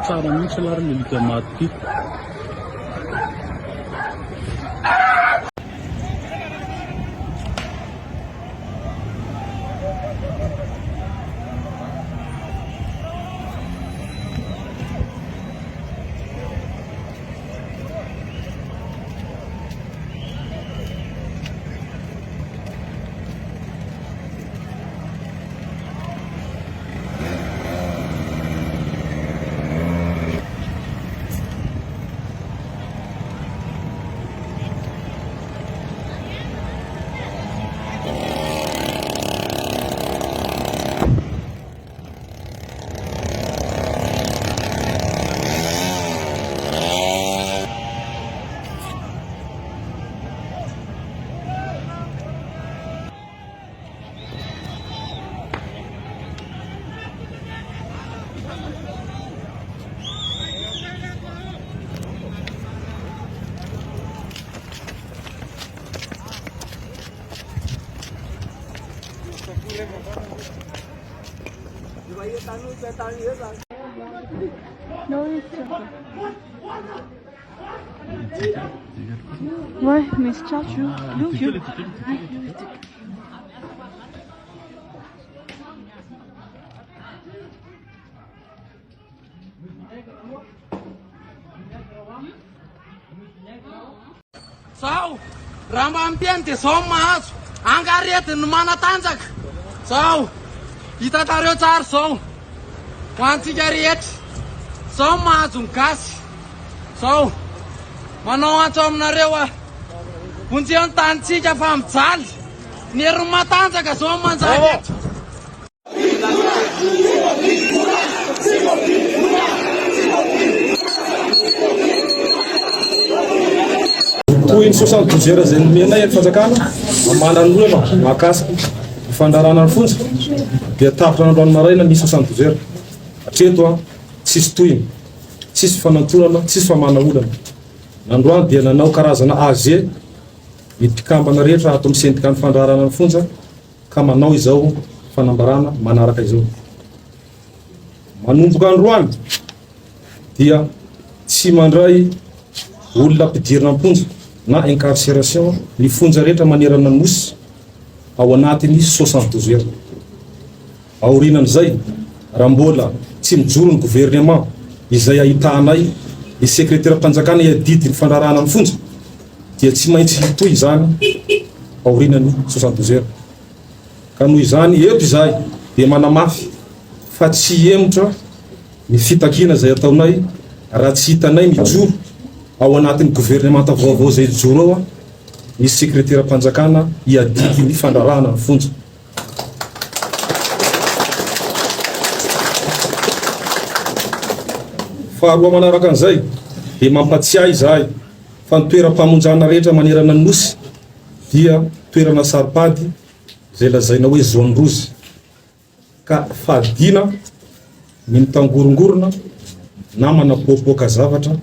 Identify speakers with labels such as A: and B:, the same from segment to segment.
A: tsara mihitsy lary milika maty ty.
B: Ouais, mais c'est ça, tu veux.
C: Sao? Raha mampiany dia zao mahazo. Angaretiny no manatanjaka. Zao. Hitantareo tsara zao. Ho antsika rehetra. Zao mahazo ny gasy. Zao. Manao antso aminareo vonjeo ny tanitsika fa mijaly. Ny hery matanjaka zao manjaka eto.
D: Toy ny 72 heures zay nomena eto fanjakana amanany olana mahakasika fandarana ny fonja dia tafitra ny androany maraina misy 72 heures hatreto tsisy toyiny tsisy fanantonana tsisy famana olana nandroany dia nanao karazana AG ny mpikambana rehetra ato amin'ny sendika ny fandarana ny fonja ka manao izao fanambarana manaraka izao manomboka androany dia tsy mandray olona ampidirina amponja na incarcération ny fonja rehetra manerana nosy ao anatiny 72 heures aorinan'izay raha mbola tsy mijoro ny gouvernement izay ahitanay ny secrétaire mpanjakana iadidi ny fandarana ny fonja dia tsy maintsy hitoy izany aorinany 72 heures ka noho izany eto izahay dia manamafy fa tsy emotra ny fitakina zay ataonay raha tsy hitanay mijoro ao anatin'ny gouvernement vaovao zay joro ao ny secrétaire mpanjakana iadidy ny fandarana ny fonja faharoa manaraka an'izay dia mampatsiahy izahay fa ny toeram-pamonjana rehetra manerana ny nosy dia toerana saripady zay lazaina hoe zone rouge ka fadina ny mitangorongorona na manapoapoaka zavatra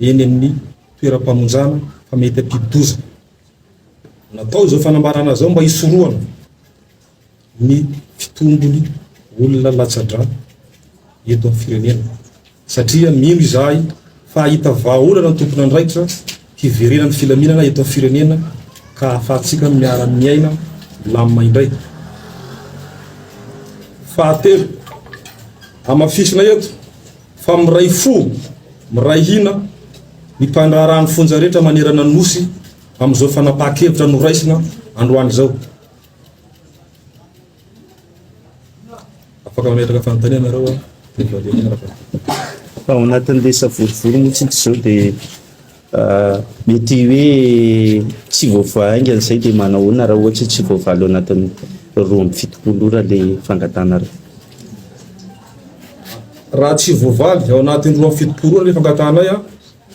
D: eny amin'ny toeram-pamonjana fa mety ampidoza natao izao fanambarana zao mba hisoroana ny fitombony olona latsadra eto amin'ny firenena satria mino izahay fa hahita vahaolana ny tompona andraikitra hiverena ny filaminana eto amin'ny firenena ka ahafahantsika miara-miaina lamindray fahatelo amafisina eto fa miray fo miray hina ny mpandrarany fonja rehetra manerana nosy amin'izao fanapaha-kevitra noraisina androany zao afaka mametraka fanontaniana nareo
E: ao anatin'ilay savorivory motsy zao dia mety hoe tsy voavaingana zay dia manahoana raha ohatry tsy voavalo anatin'ny 2-7 ora le fangatana
D: raha tsy voavaly ao anatin'ny 2-7 ora le fangatanay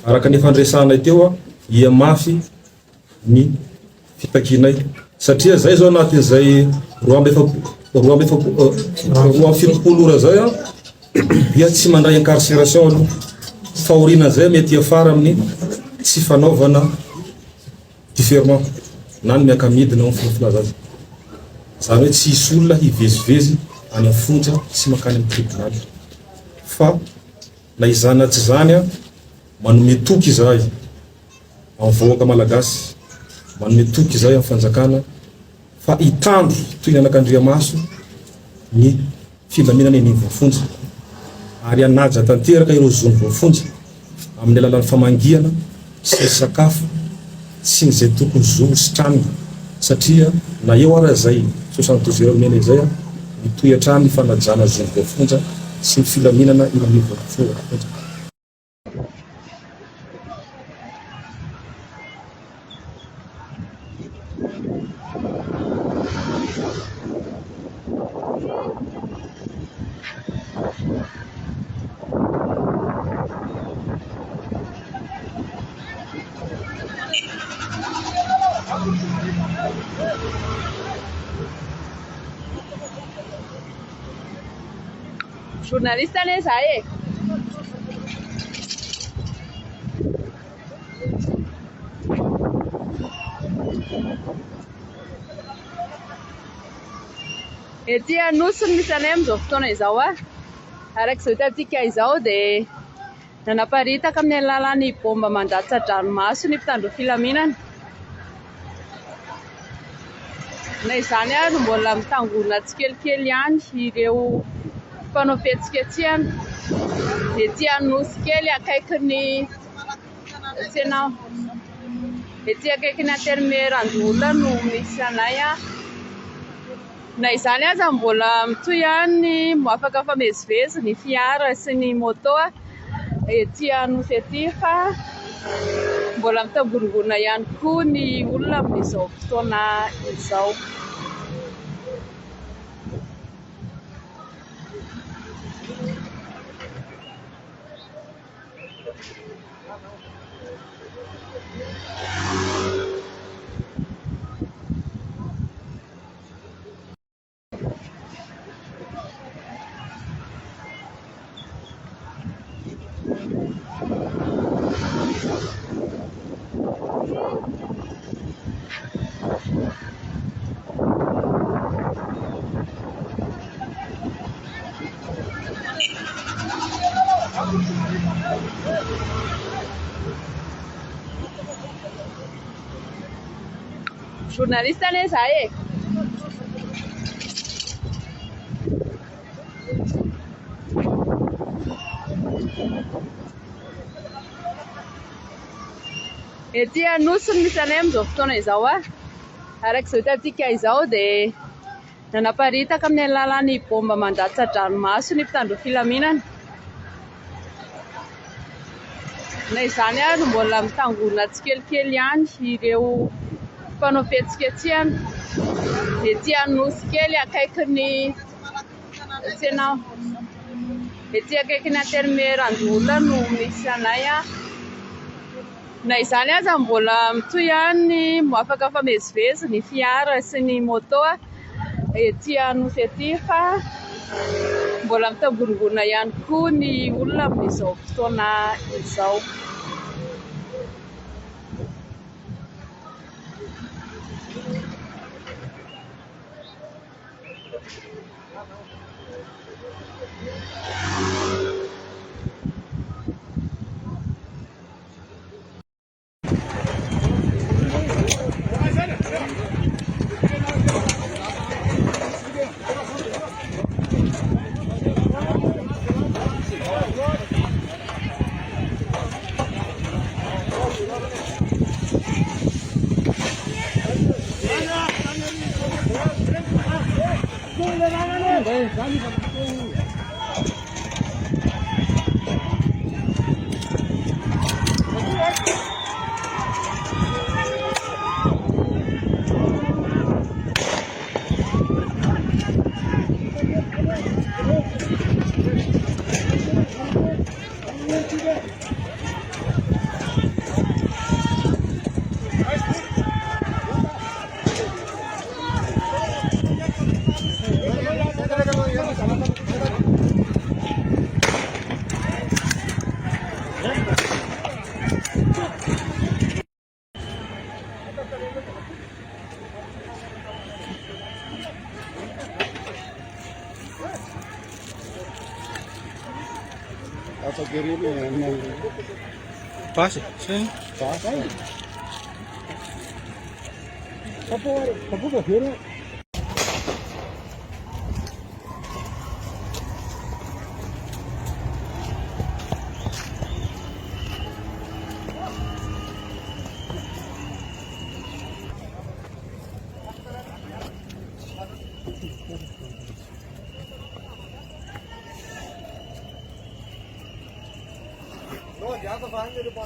D: araka ny fandresanay teo ia mafy ny fitakinay satria zay zao anatin'izay 2-7 ora zay dia tsy mandray incarcération aloha fahoriana zay mety afara amin'ny tsy fanaovana différement na ny miakamidina ao filazazy zany hoe tsy hisy olona hivezivezy any amin'ny fonja sy makany amin'ny tribunal fa na izana tsy zany a manome toky izahay amin'ny vahoaka malagasy, manome toky izahay amin'ny fanjakana fa hitandro toy ny anak'Andriamaso ny filaminana eny voafonja, ary anaja tanteraka ireo zony voafonja amin'ny alalan'ny famangiana sy ny sakafo sy ny zay tokony zo sy tranony, satria na eo ara zay 72 heures mena izay a mitohy hatrany ny fanajana zony voafonja sy ny filaminana eny amin'ny voafonja.
B: Jornalista ne zahay. Ety Anosy misy anay amin'izao fotoana izao a. Arak'izao hitantsika izao dia nanaparitaka amin'ny alalan'ny bomba mandatsa dranomaso ny mpitandro filaminana. Na izany ary mbola mitangorona tsikelikely ihany ireo mpanao fihetsiketsehana ety Anosy kely akaikin'ny tsena, ety akaikin'ny antermeran-dolona no misy anay a. Na izany aza mbola mitohy ihany afaka famezivezy ny fiara sy ny moto ety Anosy ety, fa mbola mitangorongorona ihany koa ny olona amin'izao fotoana izao. Jornalista ne zahay. Ety Anosy misy anay amin'izao fotoana izao a. Arak'izao hitantsika izao dia nanaparitaka amin'ny alalan'ny bomba mandatsa dranomaso ny mpitandro filaminana. Na izany ary mbola mitangorona tsikelikely ihany ireo mpanao fihetsiketsehana ety Anosy kely akaikin'ny tsena, ety akaikin'ny antermeran-dolona no misy anay a. Na izany aza mbola mitohy ihany afaka famezivezy ny fiara sy ny moto ety Anosy ety, fa mbola mitangorongorona ihany koa ny olona amin'izao fotoana izao.
C: Pas ya? Sini.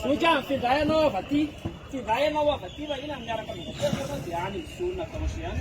F: Suja, fidaya no vati, fidaya no vati, vai na minha cara no diani suna kamasian.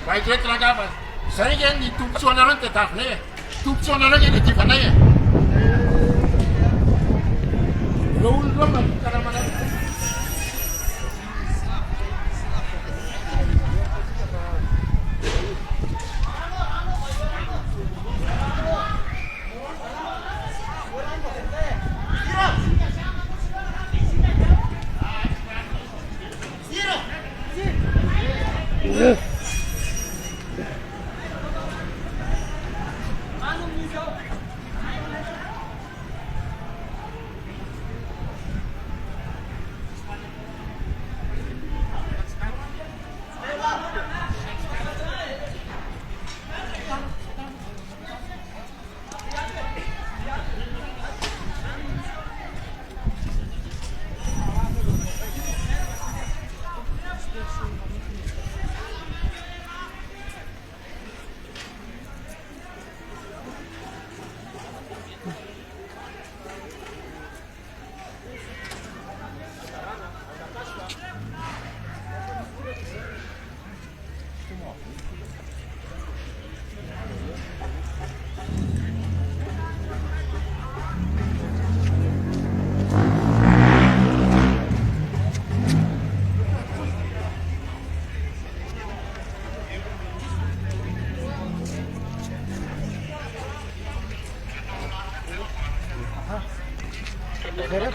C: Vai che tragava. Sai che di tu suonano te tafne. Tu suonano che ti fanno. Lo ma cara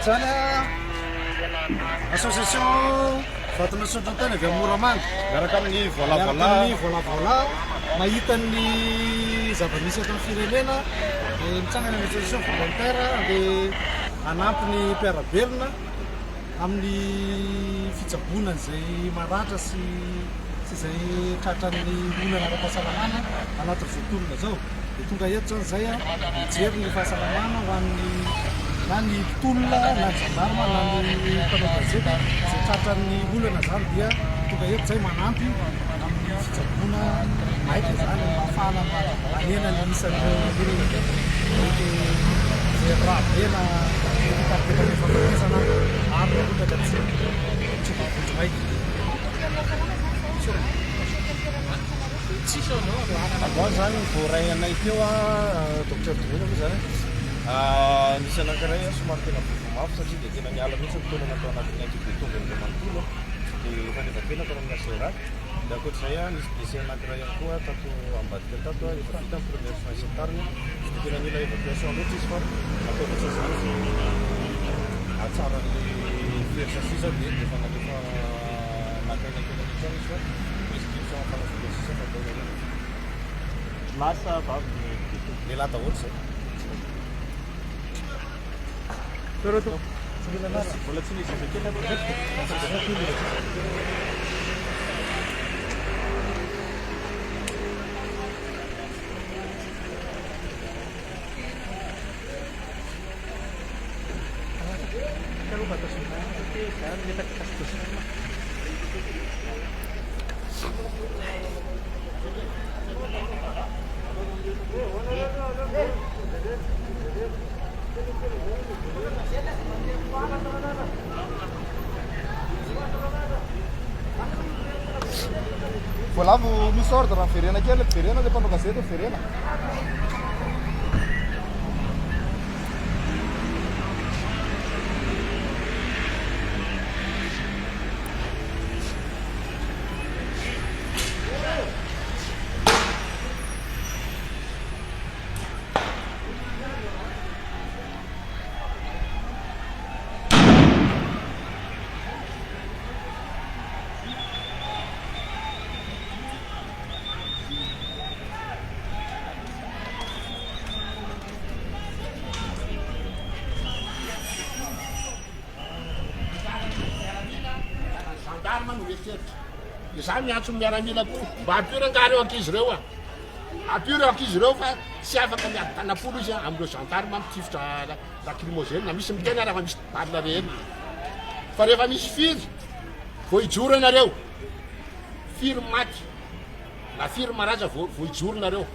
G: Zany association fatana sotrantany avy amin'ny Moramanga miaraka amin'ny volavola mahita ny zava-misy eto amin'ny firenena mitsangana ny association volontaire dia hanampy ny mpiarabelona amin'ny fitsaboana izay maratra sy izay tratran'ny olana ara-pahasalamana anaty voatorona zao dia tonga eto zany zay mijery ny fahasalamana ho an'ny na ny mpitolona na ny gendarme na ny mpanao gazety izay tratran'ny olana zany dia tonga eto zay manampy amin'ny fitsaboana maika zany mafana manena ny isan'ny olona zay rahabena mitarikana ny fahafatesana ary olona tsy vavonjy maika avoa zany voaray anay teo docteur Drovako zany nisy anankiray somary tena vovomafy satria dia tena miala mihitsy fotoana natao anatin'ny ankibetonga ny Mandolo dia efa nefa tao amin'ny asera dia ankoatr'izay nisy décès anankiray ihany koa tato ambadika tato efa vita amin'ny première soins sy ny tariny dia tena mila évacuation loatra izy fa atao loatra zany zay atsara ny fersa sisa dia efa nalefa nakaina tena mitrano izy fa prescription fanafody sisa fa atao zany lasa vavy ny lata ohatry zay Pero tu, sebenarnya boleh sini sedikit apa? Kalau batas sungai, sekarang kita kasih
H: Volavo misy ordre amin'ny Verena kely, Verena dia mpanao gazety Verena.
I: gendarme no eritreritry. Izany miantso miaramila koa mba ampirangary eo ankizy ireo a. Ampiro ankizy ireo fa tsy afaka miady tanapolo izy am'ireo gendarme mitifitra lacrymogène na misy mitena rehefa misy balina reny. Fa rehefa misy firy vao ijoro ianareo. Firy maty na firy maraza vao ijoro nareo.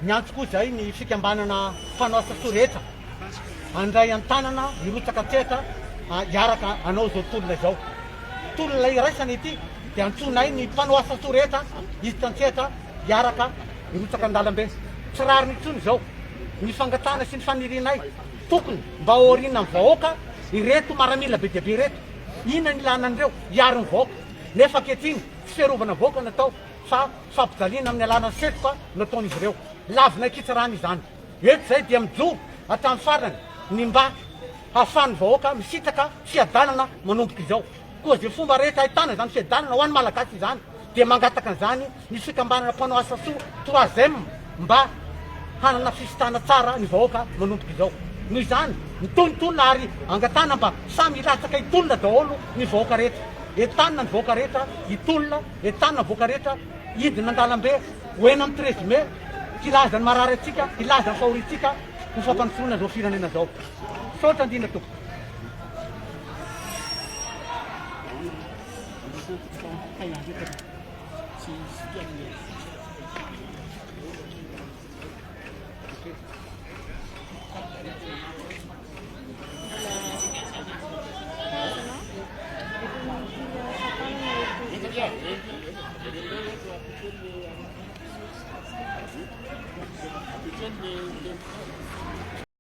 J: Miantso koa zay ny fikambanana mpanao asa soreta andray an-tanana irotsaka tseta iaraka anao zao tolona zao. Tolona iraisana ity dia antsonay ny mpanao asa soreta izy tantseta iaraka irotsaka an-dalambe. Tsy rariny intsony zao ny fangatana sy ny fanirinay tokony mba aoriana amin'ny vahoaka ireto maramila be dia be reto. Ina ny lanan'ireo iaro ny vahoaka nefa ankehitriny tsy fiarovana vahoaka natao fa fampijaliana amin'ny alana setoka nataon'izy ireo. Lavinay kitsarany izany. Eto zay dia mijoro hatramin'ny farany ny mba hahafahan'ny vahoaka misitaka fiadanana manomboka izao. Koa zay fomba rehetra ahitana zany fiadanana ho an'ny malagasy izany dia mangataka an'izany ny fikambanana mpanao asa soa troisième mba hanana fisitana tsara ny vahoaka manomboka izao. Noho izany mitonitolona ary angatana mba samy ilatsaka hitolona daholo ny vahoaka rehetra. Entanina ny vahoaka rehetra hitolona, entanina ny vahoaka rehetra hidina an-dalambe hoena amin'ny 13 mai hilaza ny marary atsika, hilaza ny fahoritsika ny fampanosorana zao firenena zao. Saotra andina toko.